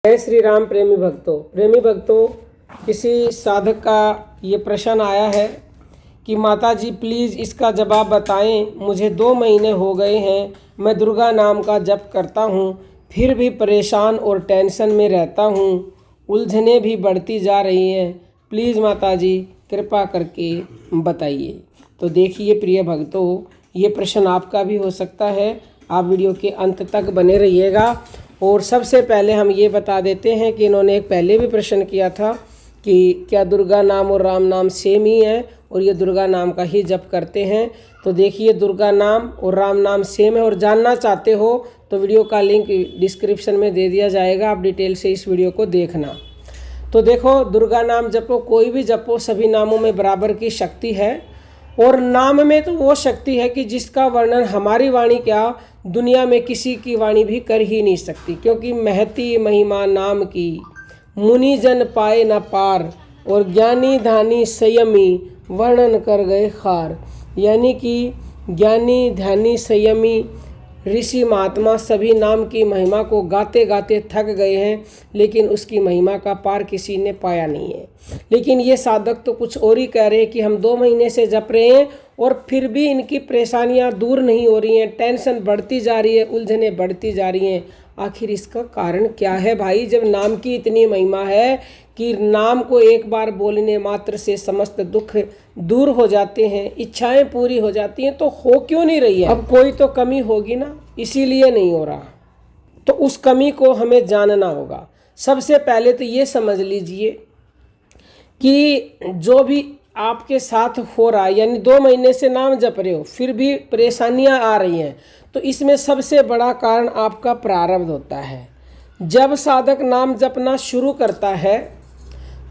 जय श्री राम। प्रेमी भक्तों, किसी साधक का ये प्रश्न आया है कि माता जी प्लीज़ इसका जवाब बताएं। मुझे 2 महीने हो गए हैं, मैं दुर्गा नाम का जप करता हूँ, फिर भी परेशान और टेंशन में रहता हूँ, उलझने भी बढ़ती जा रही हैं। प्लीज़ माता जी कृपा करके बताइए। तो देखिए प्रिय भक्तों, ये प्रश्न आपका भी हो सकता है। आप वीडियो के अंत तक बने रहिएगा। और सबसे पहले हम ये बता देते हैं कि इन्होंने एक पहले भी प्रश्न किया था कि क्या दुर्गा नाम और राम नाम सेम ही है और ये दुर्गा नाम का ही जप करते हैं। तो देखिए, दुर्गा नाम और राम नाम सेम है। और जानना चाहते हो तो वीडियो का लिंक डिस्क्रिप्शन में दे दिया जाएगा, आप डिटेल से इस वीडियो को देखना। तो देखो, दुर्गा नाम जपो, कोई भी जपो, सभी नामों में बराबर की शक्ति है। और नाम में तो वो शक्ति है कि जिसका वर्णन हमारी वाणी क्या, दुनिया में किसी की वाणी भी कर ही नहीं सकती। क्योंकि महती महिमा नाम की, मुनि जन पाए न पार, और ज्ञानी ध्यानी संयमी वर्णन कर गए खार। यानी कि ज्ञानी ध्यानी संयमी ऋषि महात्मा सभी नाम की महिमा को गाते गाते थक गए हैं, लेकिन उसकी महिमा का पार किसी ने पाया नहीं है। लेकिन ये साधक तो कुछ और ही कह रहे हैं कि हम 2 महीने से जप रहे हैं और फिर भी इनकी परेशानियां दूर नहीं हो रही हैं, टेंशन बढ़ती जा रही है, उलझने बढ़ती जा रही हैं। आखिर इसका कारण क्या है भाई? जब नाम की इतनी महिमा है कि नाम को एक बार बोलने मात्र से समस्त दुख दूर हो जाते हैं, इच्छाएं पूरी हो जाती हैं, तो हो क्यों नहीं रही है? अब कोई तो कमी होगी ना, इसीलिए नहीं हो रहा। तो उस कमी को हमें जानना होगा। सबसे पहले तो ये समझ लीजिए कि जो भी आपके साथ हो रहा है, यानी 2 महीने से नाम जप रहे हो फिर भी परेशानियां आ रही हैं, तो इसमें सबसे बड़ा कारण आपका प्रारब्ध होता है। जब साधक नाम जपना शुरू करता है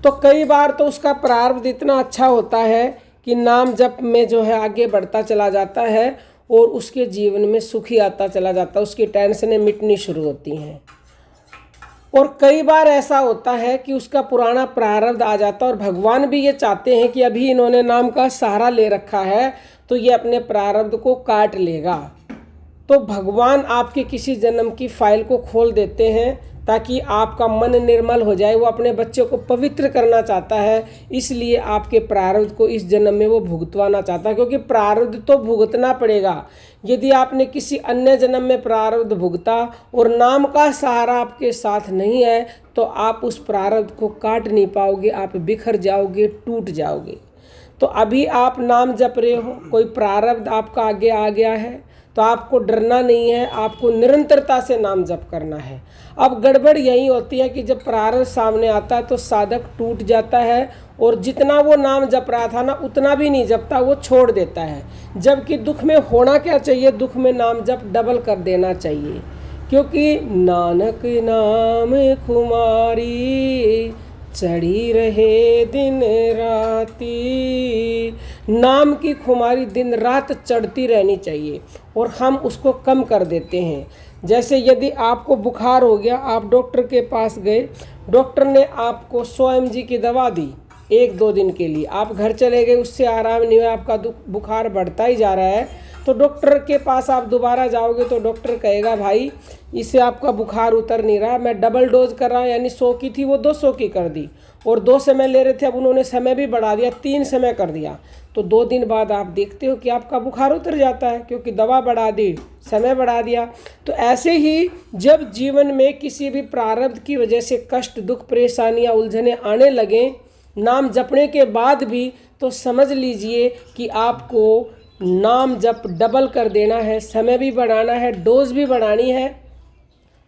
तो कई बार तो उसका प्रारब्ध इतना अच्छा होता है कि नाम जप में जो है आगे बढ़ता चला जाता है और उसके जीवन में सुखी आता चला जाता है, उसकी टेंशनें मिटनी शुरू होती हैं। और कई बार ऐसा होता है कि उसका पुराना प्रारब्ध आ जाता है और भगवान भी ये चाहते हैं कि अभी इन्होंने नाम का सहारा ले रखा है तो ये अपने प्रारब्ध को काट लेगा। तो भगवान आपके किसी जन्म की फाइल को खोल देते हैं ताकि आपका मन निर्मल हो जाए। वो अपने बच्चे को पवित्र करना चाहता है, इसलिए आपके प्रारब्ध को इस जन्म में वो भुगतवाना चाहता है। क्योंकि प्रारब्ध तो भुगतना पड़ेगा। यदि आपने किसी अन्य जन्म में प्रारब्ध भुगता और नाम का सहारा आपके साथ नहीं है तो आप उस प्रारब्ध को काट नहीं पाओगे, आप बिखर जाओगे, टूट जाओगे। तो अभी आप नाम जप रहे हो, कोई प्रारब्ध आपका आगे आ गया है तो आपको डरना नहीं है, आपको निरंतरता से नाम जप करना है। अब गड़बड़ यही होती है कि जब प्रारब्ध सामने आता है तो साधक टूट जाता है और जितना वो नाम जप रहा था ना उतना भी नहीं जपता, वो छोड़ देता है। जबकि दुख में होना क्या चाहिए, दुख में नाम जप डबल कर देना चाहिए। क्योंकि नानक नाम खुमारी, चढ़ी रहे दिन राती। नाम की खुमारी दिन रात चढ़ती रहनी चाहिए और हम उसको कम कर देते हैं। जैसे यदि आपको बुखार हो गया, आप डॉक्टर के पास गए, डॉक्टर ने आपको 100 mg की दवा दी 1-2 दिन के लिए, आप घर चले गए, उससे आराम नहीं हुआ, आपका बुखार बढ़ता ही जा रहा है, तो डॉक्टर के पास आप दोबारा जाओगे तो डॉक्टर कहेगा भाई इससे आपका बुखार उतर नहीं रहा, मैं डबल डोज कर रहा हूँ, यानी 100 की थी वो 200 की कर दी, और 2 समय ले रहे थे अब उन्होंने समय भी बढ़ा दिया, 3 समय कर दिया। तो 2 दिन बाद आप देखते हो कि आपका बुखार उतर जाता है, क्योंकि दवा बढ़ा दी, समय बढ़ा दिया। तो ऐसे ही जब जीवन में किसी भी प्रारब्ध की वजह से कष्ट, दुख, परेशानियाँ, उलझने आने लगें नाम जपने के बाद भी, तो समझ लीजिए कि आपको नाम जप डबल कर देना है, समय भी बढ़ाना है, डोज भी बढ़ानी है,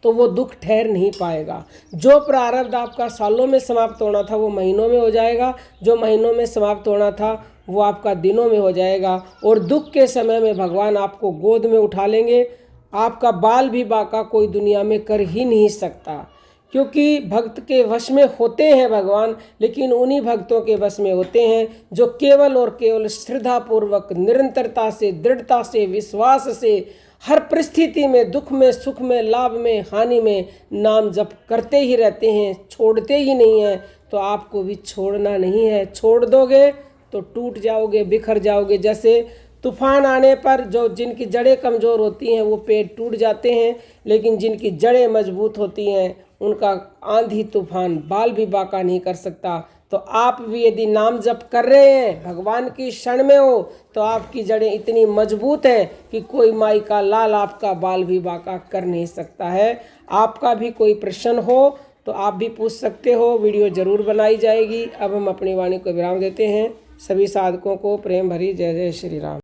तो वो दुख ठहर नहीं पाएगा। जो प्रारब्ध आपका सालों में समाप्त होना था वो महीनों में हो जाएगा, जो महीनों में समाप्त होना था वो आपका दिनों में हो जाएगा। और दुख के समय में भगवान आपको गोद में उठा लेंगे। आपका बाल भी बाका कोई दुनिया में कर ही नहीं सकता। क्योंकि भक्त के वश में होते हैं भगवान, लेकिन उन्हीं भक्तों के वश में होते हैं जो केवल और केवल श्रद्धापूर्वक, निरंतरता से, दृढ़ता से, विश्वास से, हर परिस्थिति में, दुख में, सुख में, लाभ में, हानि में नाम जप करते ही रहते हैं, छोड़ते ही नहीं हैं। तो आपको भी छोड़ना नहीं है। छोड़ दोगे तो टूट जाओगे, बिखर जाओगे। जैसे तूफान आने पर जो जिनकी जड़ें कमज़ोर होती हैं वो पेड़ टूट जाते हैं, लेकिन जिनकी जड़ें मजबूत होती हैं उनका आंधी तूफान बाल भी बांका नहीं कर सकता। तो आप भी यदि नाम जप कर रहे हैं, भगवान की शरण में हो, तो आपकी जड़ें इतनी मजबूत हैं कि कोई माई का लाल आपका बाल भी बांका कर नहीं सकता है। आपका भी कोई प्रश्न हो तो आप भी पूछ सकते हो, वीडियो ज़रूर बनाई जाएगी। अब हम अपनी वाणी को विराम देते हैं। सभी साधकों को प्रेम भरी जय जय श्री राम।